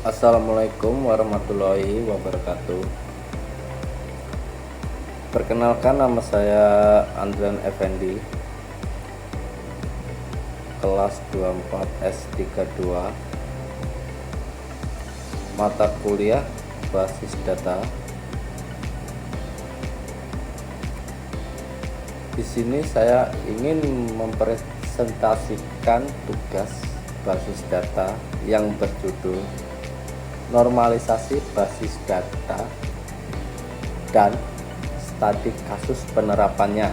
Assalamualaikum warahmatullahi wabarakatuh. Perkenalkan, nama saya Andrian Effendi, kelas 24 S32, mata kuliah basis data. Di sini saya ingin mempresentasikan tugas basis data yang berjudul normalisasi basis data dan studi kasus penerapannya.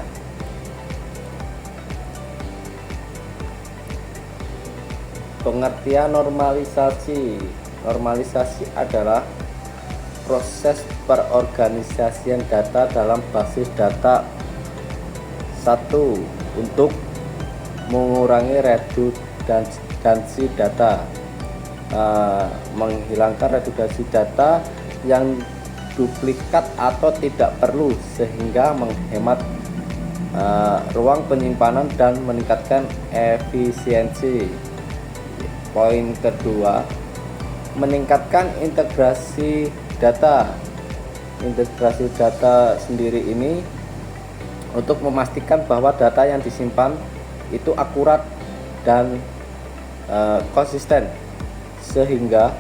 Pengertian normalisasi. Normalisasi adalah proses perorganisasian data dalam basis data. Satu, untuk mengurangi redundansi data, menghilangkan redundansi data yang duplikat atau tidak perlu, sehingga menghemat ruang penyimpanan dan meningkatkan efisiensi. Poin kedua, meningkatkan integrasi data. Integrasi data sendiri ini untuk memastikan bahwa data yang disimpan itu akurat dan konsisten, sehingga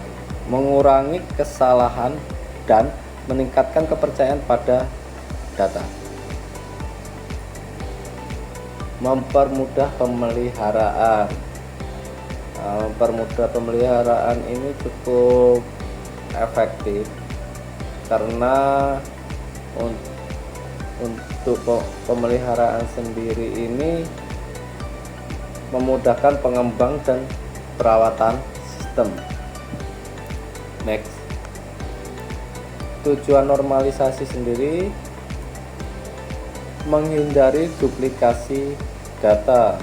mengurangi kesalahan dan meningkatkan kepercayaan pada data. Mempermudah pemeliharaan. Mempermudah pemeliharaan ini cukup efektif karena untuk pemeliharaan sendiri ini memudahkan pengembang dan perawatan sistem. Next, tujuan normalisasi sendiri menghindari duplikasi data.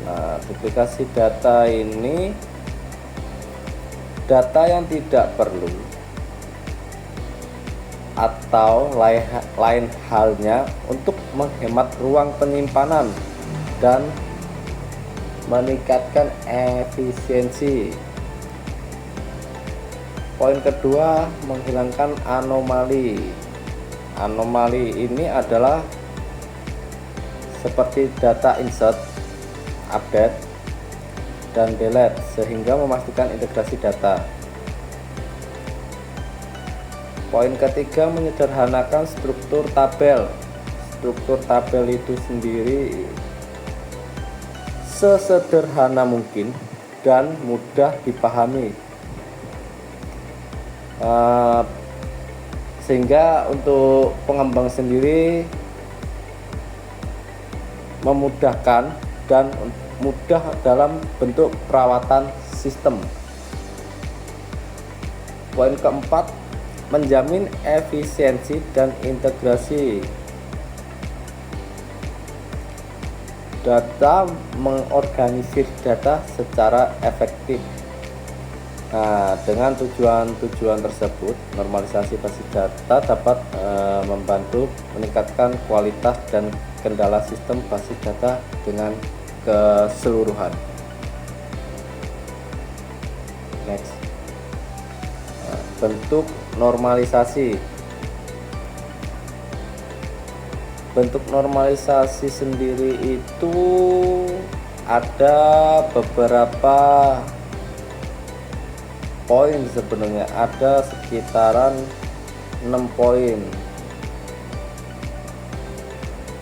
Nah, duplikasi data ini data yang tidak perlu atau lain halnya untuk menghemat ruang penyimpanan dan meningkatkan efisiensi. Poin kedua, menghilangkan anomali. Anomali ini adalah seperti data insert, update, dan delete, sehingga memastikan integrasi data. Poin ketiga, menyederhanakan struktur tabel. Struktur tabel itu sendiri sesederhana mungkin dan mudah dipahami, sehingga untuk pengembang sendiri memudahkan dan mudah dalam bentuk perawatan sistem. Poin keempat, menjamin efisiensi dan integrasi data, mengorganisir data secara efektif. Nah, dengan tujuan tersebut, normalisasi basis data dapat membantu meningkatkan kualitas dan kendala sistem basis data dengan keseluruhan. Next, bentuk normalisasi. Bentuk normalisasi sendiri itu ada beberapa poin, sebenarnya ada sekitaran 6 poin,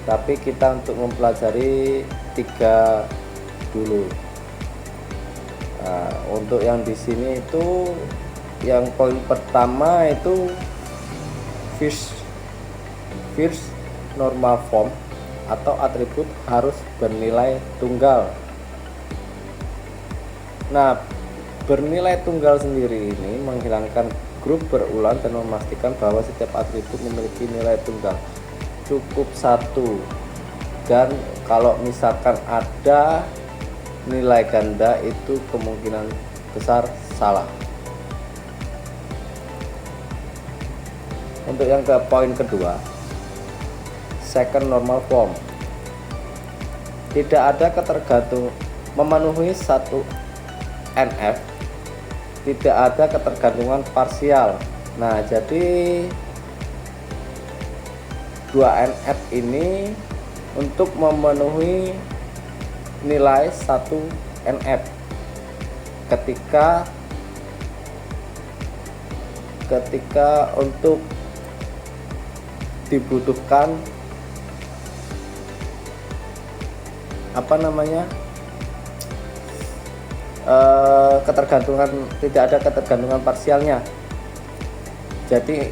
tapi kita untuk mempelajari 3 dulu. Nah, untuk yang di sini itu yang poin pertama itu first normal form atau atribut harus bernilai tunggal. Nah, bernilai tunggal sendiri ini menghilangkan grup berulang dan memastikan bahwa setiap atribut memiliki nilai tunggal cukup 1, dan kalau misalkan ada nilai ganda itu kemungkinan besar salah. Untuk yang ke poin kedua, second normal form, tidak ada ketergantungan, memenuhi satu NF tidak ada ketergantungan parsial. Nah, jadi 2NF ini untuk memenuhi nilai 1NF ketika untuk dibutuhkan ketergantungan, tidak ada ketergantungan parsialnya. Jadi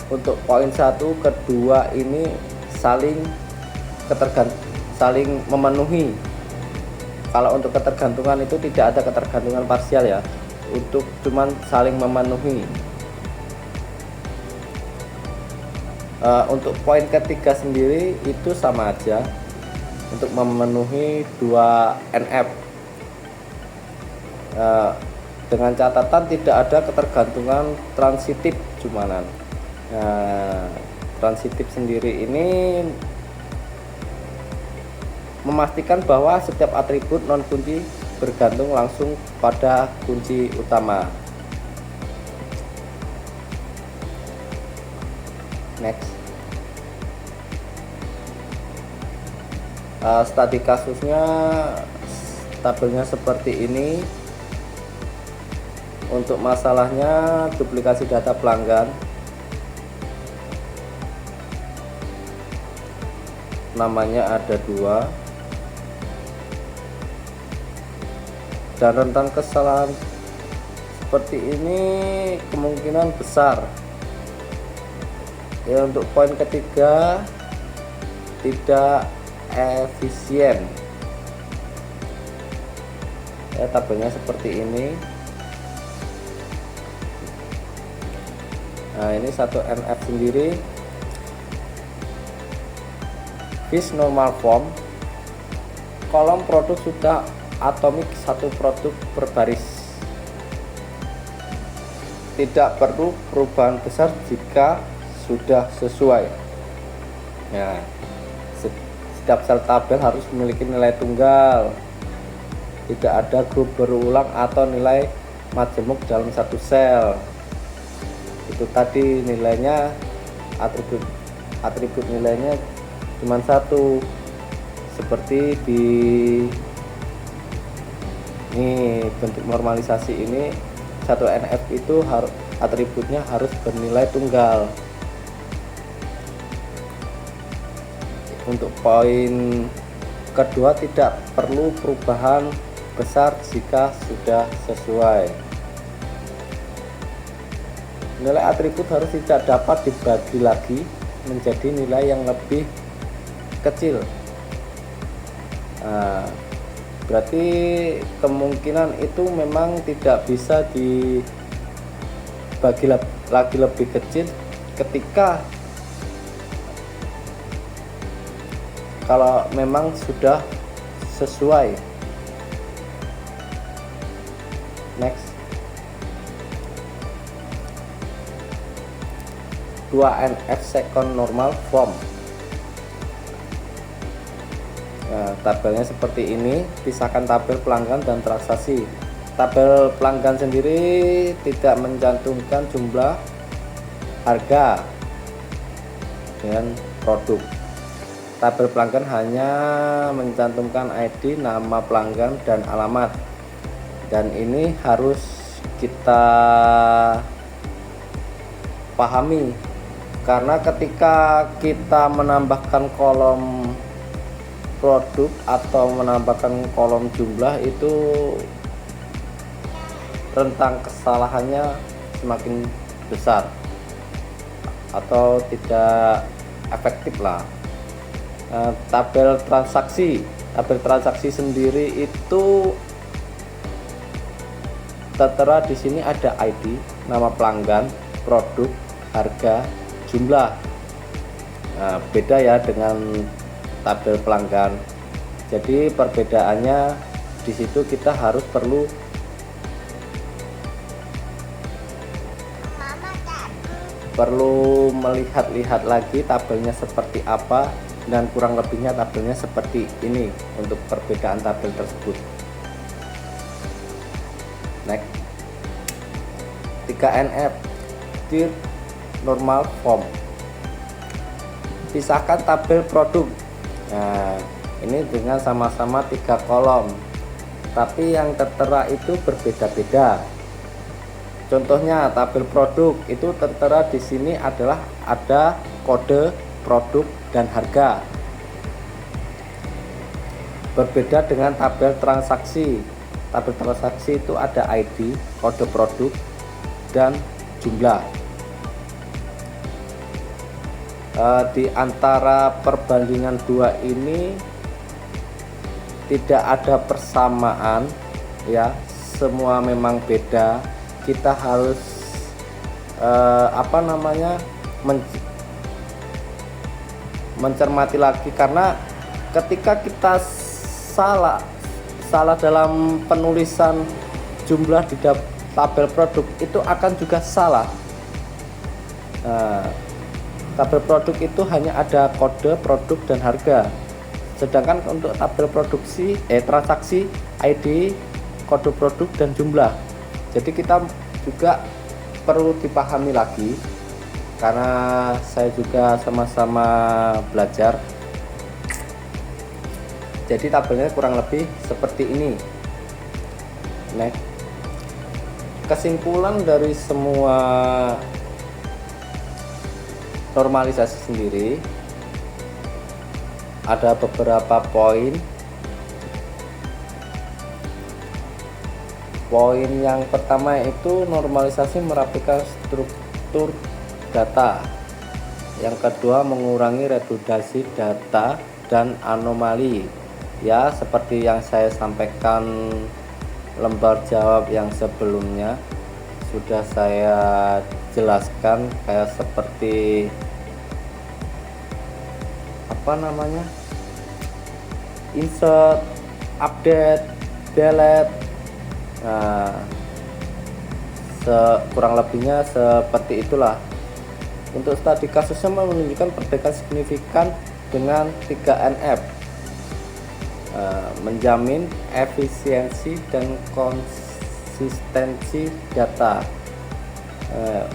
untuk poin 1, kedua ini saling memenuhi. Kalau untuk ketergantungan itu tidak ada ketergantungan parsial ya, untuk cuman saling memenuhi. Untuk poin ketiga sendiri itu sama aja, untuk memenuhi 2NF, dengan catatan tidak ada ketergantungan transitif cumanan. Transitif sendiri ini memastikan bahwa setiap atribut non kunci bergantung langsung pada kunci utama. Next. Studi kasusnya, tabelnya seperti ini. Untuk masalahnya duplikasi data pelanggan, namanya ada 2, dan rentan kesalahan seperti ini kemungkinan besar ya. Untuk poin ketiga, tidak efisien ya, tabelnya seperti ini. Nah, ini 1NF sendiri Fish normal form, kolom produk sudah atomik, satu produk per baris. Tidak perlu perubahan besar jika sudah sesuai. Nah, setiap sel tabel harus memiliki nilai tunggal. Tidak ada grup berulang atau nilai majemuk dalam satu sel. Itu tadi nilainya, atribut nilainya cuma satu, seperti di ini bentuk normalisasi ini 1NF itu atributnya harus bernilai tunggal. Untuk poin kedua, tidak perlu perubahan besar jika sudah sesuai. Nilai atribut harus tidak dapat dibagi lagi menjadi nilai yang lebih kecil. Nah, berarti kemungkinan itu memang tidak bisa dibagi lagi lebih kecil ketika kalau memang sudah sesuai. Next. 2NF second normal form. Nah, tabelnya seperti ini, pisahkan tabel pelanggan dan transaksi. Tabel pelanggan sendiri tidak mencantumkan jumlah, harga, dan produk. Tabel pelanggan hanya mencantumkan ID, nama pelanggan, dan alamat. Dan ini harus kita pahami, karena ketika kita menambahkan kolom produk atau menambahkan kolom jumlah, itu rentang kesalahannya semakin besar atau tidak efektif lah. Tabel transaksi sendiri itu tertera di sini, ada ID, nama pelanggan, produk, harga, jumlah. Nah, beda ya dengan tabel pelanggan. Jadi perbedaannya di situ kita harus perlu melihat-lihat lagi tabelnya seperti apa, dan kurang lebihnya tabelnya seperti ini untuk perbedaan tabel tersebut. Next. 3NF Third Normal Form. Pisahkan tabel produk. Nah, ini dengan sama-sama 3 kolom, tapi yang tertera itu berbeda-beda. Contohnya tabel produk itu tertera di sini adalah ada kode produk dan harga. Berbeda dengan tabel transaksi. Tabel transaksi itu ada ID, kode produk, dan jumlah. Di antara perbandingan dua ini tidak ada persamaan ya, semua memang beda. Kita harus mencermati lagi, karena ketika kita salah dalam penulisan jumlah di tabel produk itu akan juga salah. Tabel produk itu hanya ada kode produk dan harga, sedangkan untuk tabel transaksi ID, kode produk dan jumlah. Jadi kita juga perlu dipahami lagi, karena saya juga sama-sama belajar. Jadi tabelnya kurang lebih seperti ini. Next, kesimpulan dari semua normalisasi sendiri ada beberapa poin. Poin yang pertama itu normalisasi merapikan struktur data. Yang kedua, mengurangi redundansi data dan anomali. Ya, seperti yang saya sampaikan lembar jawab yang sebelumnya sudah saya jelaskan, kayak seperti insert, update, delete. Nah, kurang lebihnya seperti itulah. Untuk studi kasusnya menunjukkan perbedaan signifikan dengan 3NF, menjamin efisiensi dan konsistensi data.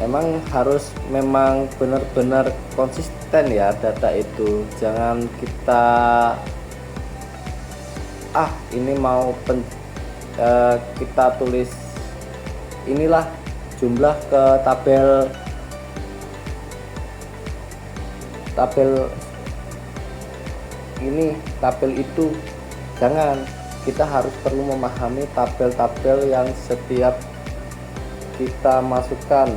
Emang harus memang benar-benar konsisten ya data itu. Jangan kita ini mau kita tulis inilah jumlah ke tabel ini, tabel itu. Jangan, kita harus perlu memahami tabel-tabel yang setiap kita masukkan,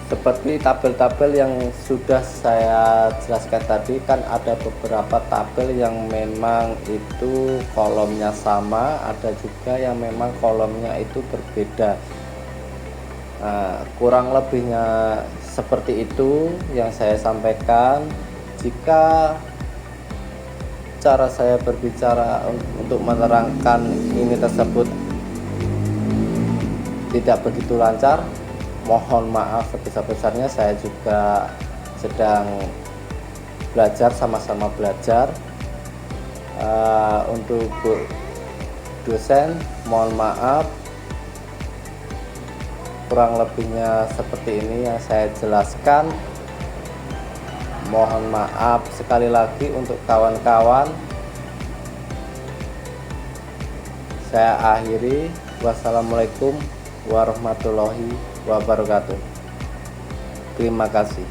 seperti tabel-tabel yang sudah saya jelaskan tadi. Kan ada beberapa tabel yang memang itu kolomnya sama, ada juga yang memang kolomnya itu berbeda. Kurang lebihnya seperti itu yang saya sampaikan. Jika cara saya berbicara untuk menerangkan ini tersebut tidak begitu lancar, mohon maaf sebesar-besarnya. Saya juga sedang belajar, sama-sama belajar. Untuk dosen, mohon maaf kurang lebihnya seperti ini yang saya jelaskan. Mohon maaf sekali lagi untuk kawan-kawan. Saya akhiri. Wassalamualaikum warahmatullahi wabarakatuh. Terima kasih.